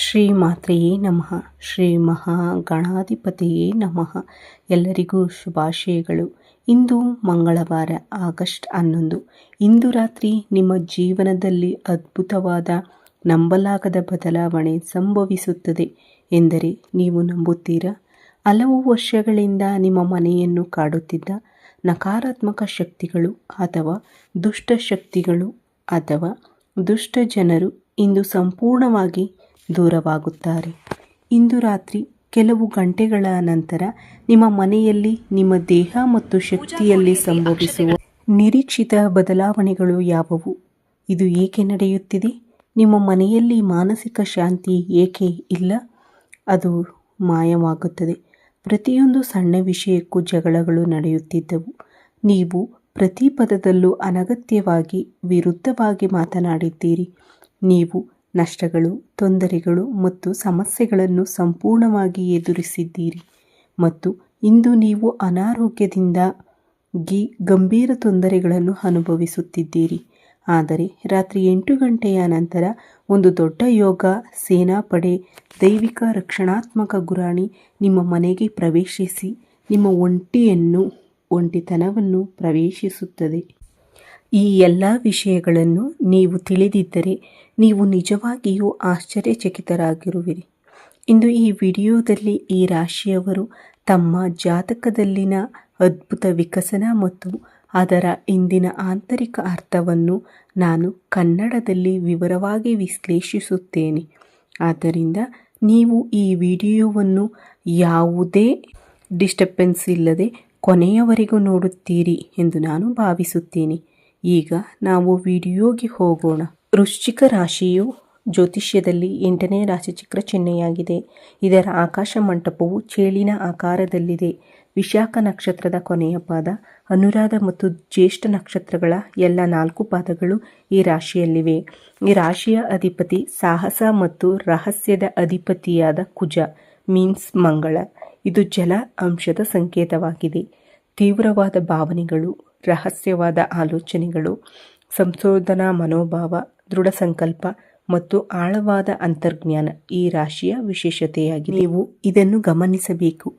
ಶ್ರೀ ಮಾತ್ರೆಯೇ ನಮಃ. ಶ್ರೀ ಮಹಾಗಣಾಧಿಪತಿಯೇ ನಮಃ. ಎಲ್ಲರಿಗೂ ಶುಭಾಶಯಗಳು. ಇಂದು ಮಂಗಳವಾರ ಆಗಸ್ಟ್ 11. ಇಂದು ರಾತ್ರಿ ನಿಮ್ಮ ಜೀವನದಲ್ಲಿ ಅದ್ಭುತವಾದ ನಂಬಲಾಗದ ಬದಲಾವಣೆ ಸಂಭವಿಸುತ್ತದೆ ಎಂದರೆ ನೀವು ನಂಬುತ್ತೀರಾ? ಹಲವು ವರ್ಷಗಳಿಂದ ನಿಮ್ಮ ಮನೆಯನ್ನು ಕಾಡುತ್ತಿದ್ದ ನಕಾರಾತ್ಮಕ ಶಕ್ತಿಗಳು ಅಥವಾ ದುಷ್ಟ ಶಕ್ತಿಗಳು ಅಥವಾ ದುಷ್ಟ ಜನರು ಇಂದು ಸಂಪೂರ್ಣವಾಗಿ ದೂರವಾಗುತ್ತಾರೆ. ಇಂದು ರಾತ್ರಿ ಕೆಲವು ಗಂಟೆಗಳ ನಂತರ ನಿಮ್ಮ ಮನೆಯಲ್ಲಿ, ನಿಮ್ಮ ದೇಹ ಮತ್ತು ಶಕ್ತಿಯಲ್ಲಿ ಸಂಭವಿಸುವ ನಿರೀಕ್ಷಿತ ಬದಲಾವಣೆಗಳು ಯಾವುವು? ಇದು ಏಕೆ ನಡೆಯುತ್ತಿದೆ? ನಿಮ್ಮ ಮನೆಯಲ್ಲಿ ಮಾನಸಿಕ ಶಾಂತಿ ಏಕೆ ಇಲ್ಲ? ಅದು ಮಾಯವಾಗುತ್ತದೆ. ಪ್ರತಿಯೊಂದು ಸಣ್ಣ ವಿಷಯಕ್ಕೂ ಜಗಳಗಳು ನಡೆಯುತ್ತಿದ್ದವು. ನೀವು ಪ್ರತಿ ಪದದಲ್ಲೂ ಅನಗತ್ಯವಾಗಿ ವಿರುದ್ಧವಾಗಿ ಮಾತನಾಡಿದ್ದೀರಿ. ನೀವು ನಷ್ಟಗಳು, ತೊಂದರೆಗಳು ಮತ್ತು ಸಮಸ್ಯೆಗಳನ್ನು ಸಂಪೂರ್ಣವಾಗಿ ಎದುರಿಸಿದ್ದೀರಿ ಮತ್ತು ಇಂದು ನೀವು ಅನಾರೋಗ್ಯದಿಂದಾಗಿ ಗಂಭೀರ ತೊಂದರೆಗಳನ್ನು ಅನುಭವಿಸುತ್ತಿದ್ದೀರಿ. ಆದರೆ ರಾತ್ರಿ 8 ಗಂಟೆಯ ನಂತರ ಒಂದು ದೊಡ್ಡ ಯೋಗ ಸೇನಾಪಡೆ, ದೈವಿಕ ರಕ್ಷಣಾತ್ಮಕ ಗುರಾಣಿ ನಿಮ್ಮ ಮನೆಗೆ ಪ್ರವೇಶಿಸಿ ನಿಮ್ಮ ಒಂಟಿತನವನ್ನು ಪ್ರವೇಶಿಸುತ್ತದೆ. ಈ ಎಲ್ಲ ವಿಷಯಗಳನ್ನು ನೀವು ತಿಳಿದಿದ್ದರೆ ನೀವು ನಿಜವಾಗಿಯೂ ಆಶ್ಚರ್ಯಚಕಿತರಾಗಿರುವಿರಿ. ಇಂದು ಈ ವಿಡಿಯೋದಲ್ಲಿ ಈ ರಾಶಿಯವರು ತಮ್ಮ ಜಾತಕದಲ್ಲಿನ ಅದ್ಭುತ ವಿಕಸನ ಮತ್ತು ಅದರ ಇಂದಿನ ಆಂತರಿಕ ಅರ್ಥವನ್ನು ನಾನು ಕನ್ನಡದಲ್ಲಿ ವಿವರವಾಗಿ ವಿಶ್ಲೇಷಿಸುತ್ತೇನೆ. ಆದ್ದರಿಂದ ನೀವು ಈ ವಿಡಿಯೋವನ್ನು ಯಾವುದೇ ಡಿಸ್ಟರ್ಬೆನ್ಸ್ ಇಲ್ಲದೆ ಕೊನೆಯವರೆಗೂ ನೋಡುತ್ತೀರಿ ಎಂದು ನಾನು ಭಾವಿಸುತ್ತೇನೆ. ಈಗ ನಾವು ವಿಡಿಯೋಗೆ ಹೋಗೋಣ. ವೃಶ್ಚಿಕ ರಾಶಿಯು ಜ್ಯೋತಿಷ್ಯದಲ್ಲಿ 8ನೇ ರಾಶಿಚಕ್ರ ಚಿಹ್ನೆಯಾಗಿದೆ. ಇದರ ಆಕಾಶ ಮಂಟಪವು ಚೇಳಿನ ಆಕಾರದಲ್ಲಿದೆ. ವಿಶಾಖ ನಕ್ಷತ್ರದ ಕೊನೆಯ ಪಾದ, ಅನುರಾಧ ಮತ್ತು ಜ್ಯೇಷ್ಠ ನಕ್ಷತ್ರಗಳ ಎಲ್ಲ 4 ಪಾದಗಳು ಈ ರಾಶಿಯಲ್ಲಿವೆ. ಈ ರಾಶಿಯ ಅಧಿಪತಿ ಸಾಹಸ ಮತ್ತು ರಹಸ್ಯದ ಅಧಿಪತಿಯಾದ ಕುಜ ಮೀನ್ಸ್ ಮಂಗಳ. ಇದು ಜಲ ಅಂಶದ ಸಂಕೇತವಾಗಿದೆ. ತೀವ್ರವಾದ ಭಾವನೆಗಳು, ರಹಸ್ಯವಾದ ಆಲೋಚನೆಗಳು, ಸಂಶೋಧನಾ ಮನೋಭಾವ, ದೃಢ ಸಂಕಲ್ಪ ಮತ್ತು ಆಳವಾದ ಅಂತರ್ಜ್ಞಾನ ಈ ರಾಶಿಯ ವಿಶೇಷತೆಯಾಗಿದೆ. ನೀವು ಇದನ್ನು ಗಮನಿಸಬೇಕು.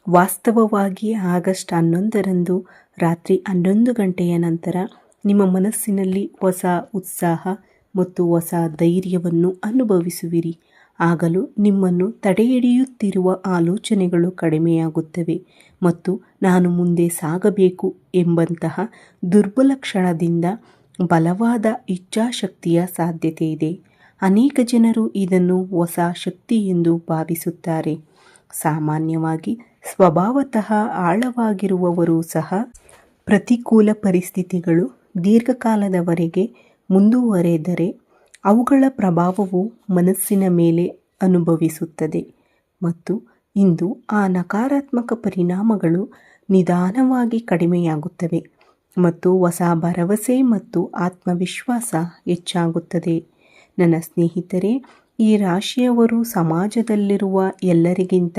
ವಾಸ್ತವವಾಗಿ ಆಗಸ್ಟ್ 11ರಂದು ರಾತ್ರಿ 11 ಗಂಟೆಯ ನಂತರ ನಿಮ್ಮ ಮನಸ್ಸಿನಲ್ಲಿ ಹೊಸ ಉತ್ಸಾಹ ಮತ್ತು ಹೊಸ ಧೈರ್ಯವನ್ನು ಅನುಭವಿಸುವಿರಿ. ಆಗಲೂ ನಿಮ್ಮನ್ನು ತಡೆಹಿಡಿಯುತ್ತಿರುವ ಆಲೋಚನೆಗಳು ಕಡಿಮೆಯಾಗುತ್ತವೆ ಮತ್ತು ನಾನು ಮುಂದೆ ಸಾಗಬೇಕು ಎಂಬಂತಹ ದುರ್ಬಲ ಕ್ಷಣದಿಂದ ಬಲವಾದ ಇಚ್ಛಾಶಕ್ತಿಯ ಸಾಧ್ಯತೆ ಇದೆ. ಅನೇಕ ಜನರು ಇದನ್ನು ಹೊಸ ಶಕ್ತಿ ಎಂದು ಭಾವಿಸುತ್ತಾರೆ. ಸಾಮಾನ್ಯವಾಗಿ ಸ್ವಭಾವತಃ ಆಳವಾಗಿರುವವರು ಸಹ ಪ್ರತಿಕೂಲ ಪರಿಸ್ಥಿತಿಗಳು ದೀರ್ಘಕಾಲದವರೆಗೆ ಮುಂದುವರೆದರೆ ಅವುಗಳ ಪ್ರಭಾವವು ಮನಸ್ಸಿನ ಮೇಲೆ ಅನುಭವಿಸುತ್ತದೆ ಮತ್ತು ಇಂದು ಆ ನಕಾರಾತ್ಮಕ ಪರಿಣಾಮಗಳು ನಿಧಾನವಾಗಿ ಕಡಿಮೆಯಾಗುತ್ತವೆ ಮತ್ತು ಹೊಸ ಭರವಸೆ ಮತ್ತು ಆತ್ಮವಿಶ್ವಾಸ ಹೆಚ್ಚಾಗುತ್ತದೆ. ನನ್ನ ಸ್ನೇಹಿತರೆ, ಈ ರಾಶಿಯವರು ಸಮಾಜದಲ್ಲಿರುವ ಎಲ್ಲರಿಗಿಂತ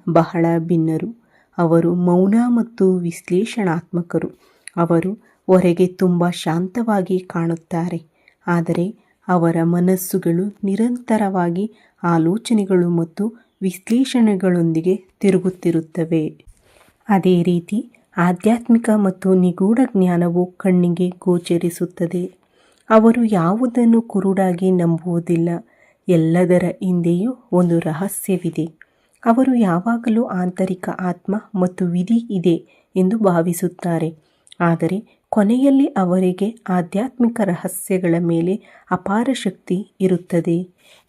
ಬಹಳ ಭಿನ್ನರು. ಅವರು ಮೌನ ಮತ್ತು ವಿಶ್ಲೇಷಣಾತ್ಮಕರು. ಅವರು ಹೊರಗೆ ತುಂಬ ಶಾಂತವಾಗಿ ಕಾಣುತ್ತಾರೆ, ಆದರೆ ಅವರ ಮನಸ್ಸುಗಳು ನಿರಂತರವಾಗಿ ಆಲೋಚನೆಗಳು ಮತ್ತು ವಿಶ್ಲೇಷಣೆಗಳೊಂದಿಗೆ ತಿರುಗುತ್ತಿರುತ್ತವೆ. ಅದೇ ರೀತಿ ಆಧ್ಯಾತ್ಮಿಕ ಮತ್ತು ನಿಗೂಢ ಜ್ಞಾನವು ಕಣ್ಣಿಗೆ ಗೋಚರಿಸುತ್ತದೆ. ಅವರು ಯಾವುದನ್ನು ಕುರುಡಾಗಿ ನಂಬುವುದಿಲ್ಲ. ಎಲ್ಲದರ ಹಿಂದೆಯೂ ಒಂದು ರಹಸ್ಯವಿದೆ. ಅವರು ಯಾವಾಗಲೂ ಆಂತರಿಕ ಆತ್ಮ ಮತ್ತು ವಿಧಿ ಇದೆ ಎಂದು ಭಾವಿಸುತ್ತಾರೆ, ಆದರೆ ಕೊನೆಯಲ್ಲಿ ಅವರಿಗೆ ಆಧ್ಯಾತ್ಮಿಕ ರಹಸ್ಯಗಳ ಮೇಲೆ ಅಪಾರ ಶಕ್ತಿ ಇರುತ್ತದೆ.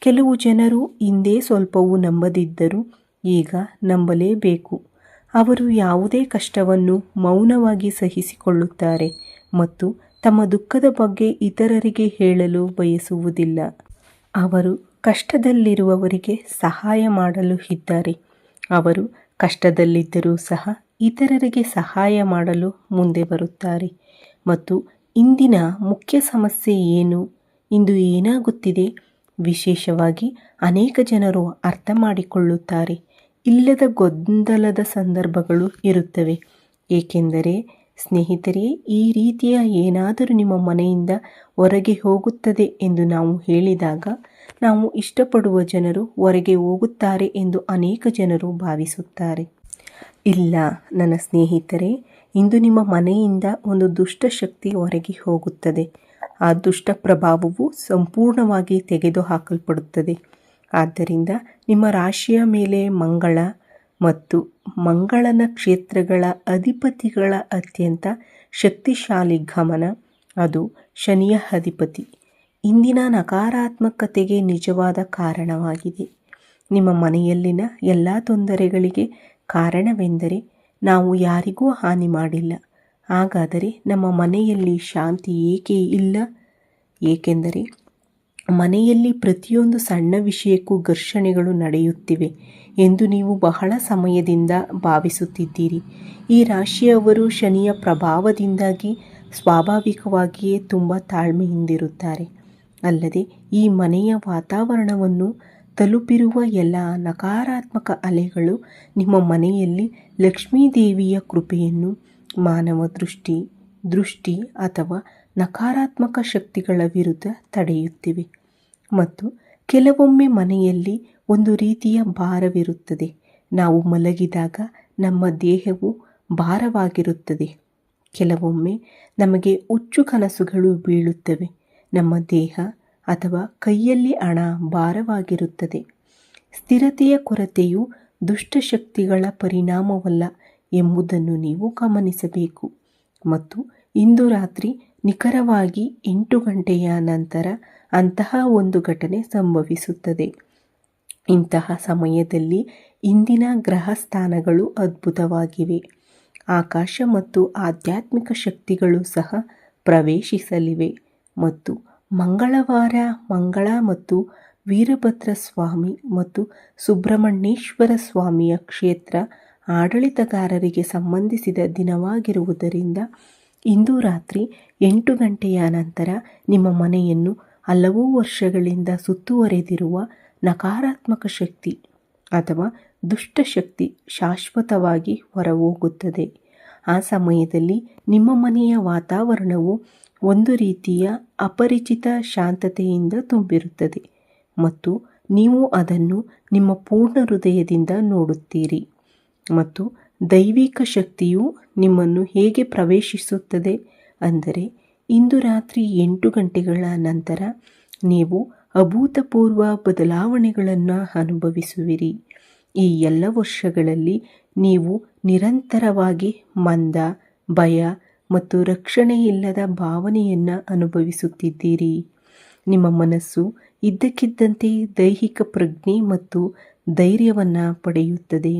ಕೆಲವು ಜನರು ಹಿಂದೆ ಸ್ವಲ್ಪವೂ ನಂಬದಿದ್ದರೂ ಈಗ ನಂಬಲೇಬೇಕು. ಅವರು ಯಾವುದೇ ಕಷ್ಟವನ್ನು ಮೌನವಾಗಿ ಸಹಿಸಿಕೊಳ್ಳುತ್ತಾರೆ ಮತ್ತು ತಮ್ಮ ದುಃಖದ ಬಗ್ಗೆ ಇತರರಿಗೆ ಹೇಳಲು ಬಯಸುವುದಿಲ್ಲ. ಅವರು ಕಷ್ಟದಲ್ಲಿರುವವರಿಗೆ ಸಹಾಯ ಮಾಡಲು ಇದ್ದಾರೆ. ಅವರು ಕಷ್ಟದಲ್ಲಿದ್ದರೂ ಸಹ ಇತರರಿಗೆ ಸಹಾಯ ಮಾಡಲು ಮುಂದೆ ಬರುತ್ತಾರೆ. ಮತ್ತು ಇಂದಿನ ಮುಖ್ಯ ಸಮಸ್ಯೆ ಏನು? ಇಂದು ಏನಾಗುತ್ತಿದೆ? ವಿಶೇಷವಾಗಿ ಅನೇಕ ಜನರು ಅರ್ಥ ಮಾಡಿಕೊಳ್ಳುತ್ತಾರೆ. ಇಲ್ಲದ ಗೊಂದಲದ ಸಂದರ್ಭಗಳು ಇರುತ್ತವೆ, ಏಕೆಂದರೆ ಸ್ನೇಹಿತರೆ, ಈ ರೀತಿಯ ಏನಾದರೂ ನಿಮ್ಮ ಮನೆಯಿಂದ ಹೊರಗೆ ಹೋಗುತ್ತದೆ ಎಂದು ನಾವು ಹೇಳಿದಾಗ ನಾವು ಇಷ್ಟಪಡುವ ಜನರು ಹೊರಗೆ ಹೋಗುತ್ತಾರೆ ಎಂದು ಅನೇಕ ಜನರು ಭಾವಿಸುತ್ತಾರೆ. ಇಲ್ಲ ನನ್ನ ಸ್ನೇಹಿತರೆ, ಇಂದು ನಿಮ್ಮ ಮನೆಯಿಂದ ಒಂದು ದುಷ್ಟಶಕ್ತಿ ಹೊರಗೆ ಹೋಗುತ್ತದೆ. ಆ ದುಷ್ಟ ಪ್ರಭಾವವು ಸಂಪೂರ್ಣವಾಗಿ ತೆಗೆದುಹಾಕಲ್ಪಡುತ್ತದೆ. ಆದ್ದರಿಂದ ನಿಮ್ಮ ರಾಶಿಯ ಮೇಲೆ ಮಂಗಳ ಮತ್ತು ಮಂಗಳನ ಕ್ಷೇತ್ರಗಳ ಅಧಿಪತಿಗಳ ಅತ್ಯಂತ ಶಕ್ತಿಶಾಲಿ ಗಮನ, ಅದು ಶನಿಯ ಅಧಿಪತಿ, ಇಂದಿನ ನಕಾರಾತ್ಮಕತೆಗೆ ನಿಜವಾದ ಕಾರಣವಾಗಿದೆ. ನಿಮ್ಮ ಮನೆಯಲ್ಲಿನ ಎಲ್ಲ ತೊಂದರೆಗಳಿಗೆ ಕಾರಣವೆಂದರೆ ನಾವು ಯಾರಿಗೂ ಹಾನಿ ಮಾಡಿಲ್ಲ. ಹಾಗಾದರೆ ನಮ್ಮ ಮನೆಯಲ್ಲಿ ಶಾಂತಿ ಏಕೆ ಇಲ್ಲ? ಏಕೆಂದರೆ ಮನೆಯಲ್ಲಿ ಪ್ರತಿಯೊಂದು ಸಣ್ಣ ವಿಷಯಕ್ಕೂ ಘರ್ಷಣೆಗಳು ನಡೆಯುತ್ತಿವೆ ಎಂದು ನೀವು ಬಹಳ ಸಮಯದಿಂದ ಭಾವಿಸುತ್ತಿದ್ದೀರಿ. ಈ ರಾಶಿಯವರು ಶನಿಯ ಪ್ರಭಾವದಿಂದಾಗಿ ಸ್ವಾಭಾವಿಕವಾಗಿಯೇ ತುಂಬ ತಾಳ್ಮೆಯಿಂದಿರುತ್ತಾರೆ. ಅಲ್ಲದೆ ಈ ಮನೆಯ ವಾತಾವರಣವನ್ನು ತಲುಪಿರುವ ಎಲ್ಲ ನಕಾರಾತ್ಮಕ ಅಲೆಗಳು ನಿಮ್ಮ ಮನೆಯಲ್ಲಿ ಲಕ್ಷ್ಮೀದೇವಿಯ ಕೃಪೆಯನ್ನು, ಮಾನವ ದೃಷ್ಟಿ ಅಥವಾ ನಕಾರಾತ್ಮಕ ಶಕ್ತಿಗಳ ವಿರುದ್ಧ ತಡೆಯುತ್ತಿವೆ. ಮತ್ತು ಕೆಲವೊಮ್ಮೆ ಮನೆಯಲ್ಲಿ ಒಂದು ರೀತಿಯ ಭಾರವಿರುತ್ತದೆ. ನಾವು ಮಲಗಿದಾಗ ನಮ್ಮ ದೇಹವು ಭಾರವಾಗಿರುತ್ತದೆ. ಕೆಲವೊಮ್ಮೆ ನಮಗೆ ಹುಚ್ಚು ಕನಸುಗಳು ಬೀಳುತ್ತವೆ. ನಮ್ಮ ದೇಹ ಅಥವಾ ಕೈಯಲ್ಲಿ ಹಣ ಭಾರವಾಗಿರುತ್ತದೆ. ಸ್ಥಿರತೆಯ ಕೊರತೆಯು ದುಷ್ಟಶಕ್ತಿಗಳ ಪರಿಣಾಮವಲ್ಲ ಎಂಬುದನ್ನು ನೀವು ಗಮನಿಸಬೇಕು. ಮತ್ತು ಇಂದು ರಾತ್ರಿ ನಿಖರವಾಗಿ 8 ಗಂಟೆಯ ನಂತರ ಅಂತಹ ಒಂದು ಘಟನೆ ಸಂಭವಿಸುತ್ತದೆ. ಇಂತಹ ಸಮಯದಲ್ಲಿ ಇಂದಿನ ಗ್ರಹ ಸ್ಥಾನಗಳು ಅದ್ಭುತವಾಗಿವೆ. ಆಕಾಶ ಮತ್ತು ಆಧ್ಯಾತ್ಮಿಕ ಶಕ್ತಿಗಳು ಸಹ ಪ್ರವೇಶಿಸಲಿವೆ. ಮತ್ತು ಮಂಗಳವಾರ ಮಂಗಳ ಮತ್ತು ವೀರಭದ್ರ ಸ್ವಾಮಿ ಮತ್ತು ಸುಬ್ರಹ್ಮಣ್ಯೇಶ್ವರ ಸ್ವಾಮಿಯ ಕ್ಷೇತ್ರ ಆಡಳಿತಗಾರರಿಗೆ ಸಂಬಂಧಿಸಿದ ದಿನವಾಗಿರುವುದರಿಂದ ಇಂದು ರಾತ್ರಿ 8 ಗಂಟೆಯ ನಂತರ ನಿಮ್ಮ ಮನೆಯನ್ನು ಹಲವು ವರ್ಷಗಳಿಂದ ಸುತ್ತುವರೆದಿರುವ ನಕಾರಾತ್ಮಕ ಶಕ್ತಿ ಅಥವಾ ದುಷ್ಟಶಕ್ತಿ ಶಾಶ್ವತವಾಗಿ ಹೊರಹೋಗುತ್ತದೆ. ಆ ಸಮಯದಲ್ಲಿ ನಿಮ್ಮ ಮನೆಯ ವಾತಾವರಣವು ಒಂದು ರೀತಿಯ ಅಪರಿಚಿತ ಶಾಂತತೆಯಿಂದ ತುಂಬಿರುತ್ತದೆ ಮತ್ತು ನೀವು ಅದನ್ನು ನಿಮ್ಮ ಪೂರ್ಣ ಹೃದಯದಿಂದ ನೋಡುತ್ತೀರಿ. ಮತ್ತು ದೈವಿಕ ಶಕ್ತಿಯು ನಿಮ್ಮನ್ನು ಹೇಗೆ ಪ್ರವೇಶಿಸುತ್ತದೆ ಅಂದರೆ, ಇಂದು ರಾತ್ರಿ 8 ಗಂಟೆಗಳ ನಂತರ ನೀವು ಅಭೂತಪೂರ್ವ ಬದಲಾವಣೆಗಳನ್ನು ಅನುಭವಿಸುವಿರಿ. ಈ ಎಲ್ಲ ವರ್ಷಗಳಲ್ಲಿ ನೀವು ನಿರಂತರವಾಗಿ ಮಂದ, ಭಯ ಮತ್ತು ರಕ್ಷಣೆಯಿಲ್ಲದ ಭಾವನೆಯನ್ನು ಅನುಭವಿಸುತ್ತಿದ್ದೀರಿ. ನಿಮ್ಮ ಮನಸ್ಸು ಇದ್ದಕ್ಕಿದ್ದಂತೆ ದೈಹಿಕ ಪ್ರಜ್ಞೆ ಮತ್ತು ಧೈರ್ಯವನ್ನು ಪಡೆಯುತ್ತದೆ.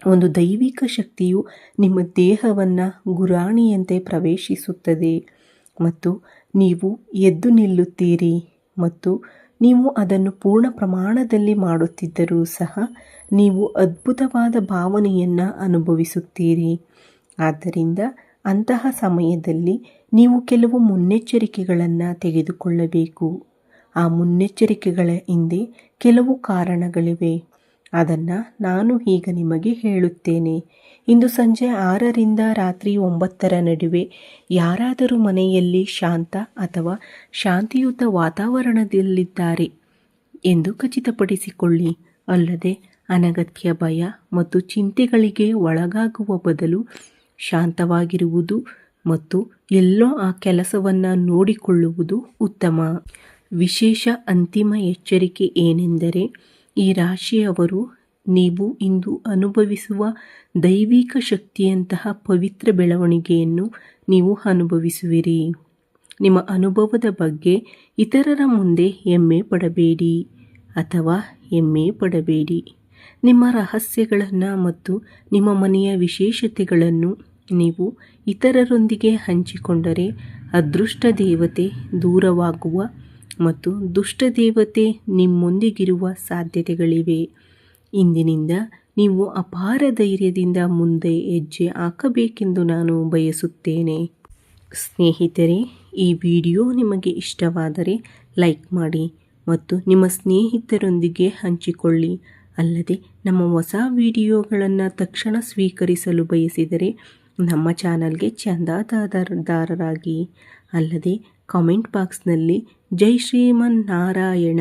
ಒಂದು ದೈವಿಕ ಶಕ್ತಿಯು ನಿಮ್ಮ ದೇಹವನ್ನು ಗುರಾಣಿಯಂತೆ ಪ್ರವೇಶಿಸುತ್ತದೆ ಮತ್ತು ನೀವು ಎದ್ದು ನಿಲ್ಲುತ್ತೀರಿ. ಮತ್ತು ನೀವು ಅದನ್ನು ಪೂರ್ಣ ಪ್ರಮಾಣದಲ್ಲಿ ಮಾಡುತ್ತಿದ್ದರೂ ಸಹ ನೀವು ಅದ್ಭುತವಾದ ಭಾವನೆಯನ್ನು ಅನುಭವಿಸುತ್ತೀರಿ. ಆದ್ದರಿಂದ ಅಂತಹ ಸಮಯದಲ್ಲಿ ನೀವು ಕೆಲವು ಮುನ್ನೆಚ್ಚರಿಕೆಗಳನ್ನು ತೆಗೆದುಕೊಳ್ಳಬೇಕು. ಆ ಮುನ್ನೆಚ್ಚರಿಕೆಗಳ ಹಿಂದೆ ಕೆಲವು ಕಾರಣಗಳಿವೆ. ಅದನ್ನು ನಾನು ಈಗ ನಿಮಗೆ ಹೇಳುತ್ತೇನೆ. ಇಂದು ಸಂಜೆ 6ರಿಂದ ರಾತ್ರಿ 9ರ ನಡುವೆ ಯಾರಾದರೂ ಮನೆಯಲ್ಲಿ ಶಾಂತ ಅಥವಾ ಶಾಂತಿಯುತ ವಾತಾವರಣದಲ್ಲಿದ್ದಾರೆ ಎಂದು ಖಚಿತಪಡಿಸಿಕೊಳ್ಳಿ. ಅಲ್ಲದೆ ಅನಗತ್ಯ ಭಯ ಮತ್ತು ಚಿಂತೆಗಳಿಗೆ ಒಳಗಾಗುವ ಬದಲು ಶಾಂತವಾಗಿರುವುದು ಮತ್ತು ಎಲ್ಲೋ ಆ ಕೆಲಸವನ್ನು ನೋಡಿಕೊಳ್ಳುವುದು ಉತ್ತಮ. ವಿಶೇಷ ಅಂತಿಮ ಎಚ್ಚರಿಕೆ ಏನೆಂದರೆ, ಈ ರಾಶಿಯವರು ನೀವು ಇಂದು ಅನುಭವಿಸುವ ದೈವಿಕ ಶಕ್ತಿಯಂತಹ ಪವಿತ್ರ ಬೆಳವಣಿಗೆಯನ್ನು ನೀವು ಅನುಭವಿಸುವಿರಿ. ನಿಮ್ಮ ಅನುಭವದ ಬಗ್ಗೆ ಇತರರ ಮುಂದೆ ಹೆಮ್ಮೆ ಪಡಬೇಡಿ. ನಿಮ್ಮ ರಹಸ್ಯಗಳನ್ನು ಮತ್ತು ನಿಮ್ಮ ಮನೆಯ ವಿಶೇಷತೆಗಳನ್ನು ನೀವು ಇತರರೊಂದಿಗೆ ಹಂಚಿಕೊಂಡರೆ ಅದೃಷ್ಟ ದೇವತೆ ದೂರವಾಗುವ ಮತ್ತು ದುಷ್ಟ ದೇವತೆ ನಿಮ್ಮೊಂದಿಗಿರುವ ಸಾಧ್ಯತೆಗಳಿವೆ. ಇಂದಿನಿಂದ ನೀವು ಅಪಾರ ಧೈರ್ಯದಿಂದ ಮುಂದೆ ಹೆಜ್ಜೆ ಹಾಕಬೇಕೆಂದು ನಾನು ಬಯಸುತ್ತೇನೆ. ಸ್ನೇಹಿತರೆ, ಈ ವಿಡಿಯೋ ನಿಮಗೆ ಇಷ್ಟವಾದರೆ ಲೈಕ್ ಮಾಡಿ ಮತ್ತು ನಿಮ್ಮ ಸ್ನೇಹಿತರೊಂದಿಗೆ ಹಂಚಿಕೊಳ್ಳಿ. ಅಲ್ಲದೆ ನಮ್ಮ ಹೊಸ ವಿಡಿಯೋಗಳನ್ನು ತಕ್ಷಣ ಸ್ವೀಕರಿಸಲು ಬಯಸಿದರೆ ನಮ್ಮ ಚಾನಲ್ಗೆ ಚಂದಾದಾರರಾಗಿ. ಅಲ್ಲದೆ ಕಾಮೆಂಟ್ ಬಾಕ್ಸ್ನಲ್ಲಿ ಜೈ ಶ್ರೀಮನ್ನಾರಾಯಣ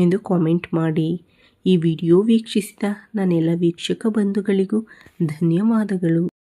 ಎಂದು ಕಾಮೆಂಟ್ ಮಾಡಿ. ಈ ವಿಡಿಯೋ ವೀಕ್ಷಿಸಿದ ನನ್ನೆಲ್ಲ ವೀಕ್ಷಕ ಬಂಧುಗಳಿಗೂ ಧನ್ಯವಾದಗಳು.